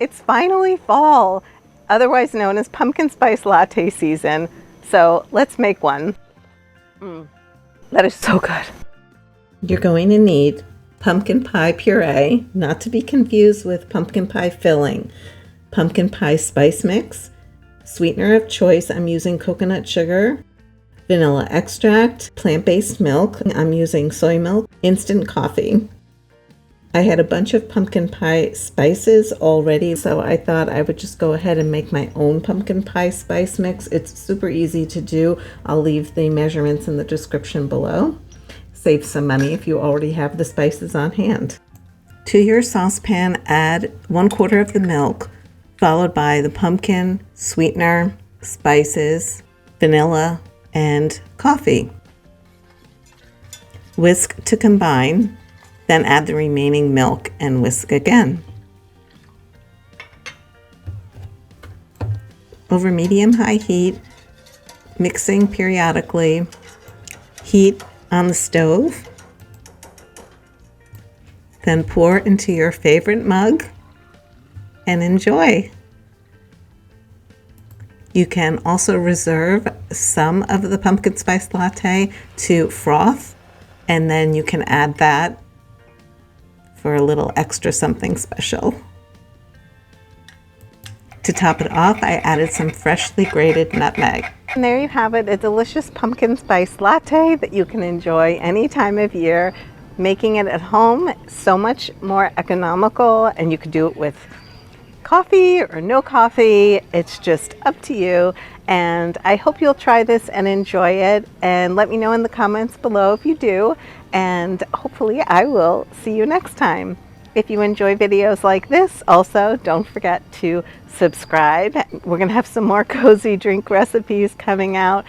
It's finally fall, otherwise known as pumpkin spice latte season. So let's make one. That is so good. You're going to need pumpkin pie puree, not to be confused with pumpkin pie filling, pumpkin pie spice mix, sweetener of choice, I'm using coconut sugar, vanilla extract, plant-based milk, I'm using soy milk, instant coffee. I had a bunch of pumpkin pie spices already, so I thought I would just go ahead and make my own pumpkin pie spice mix. It's super easy to do. I'll leave the measurements in the description below. Save some money if you already have the spices on hand. To your saucepan, add 1/4 of the milk, followed by the pumpkin, sweetener, spices, vanilla, and coffee. Whisk to combine, then add the remaining milk and whisk again. Over medium-high heat, mixing periodically. Heat on the stove. Then pour into your favorite mug and enjoy. You can also reserve some of the pumpkin spice latte to froth, and then you can add that for a little extra something special. To top it off, I added some freshly grated nutmeg. And there you have it, a delicious pumpkin spice latte that you can enjoy any time of year. Making it at home, so much more economical, and you could do it with coffee or no coffee. It's just up to you. And I hope you'll try this and enjoy it, and let me know in the comments below if you do, and hopefully I will see you next time. If you enjoy videos like this, also don't forget to subscribe. We're gonna have some more cozy drink recipes coming out.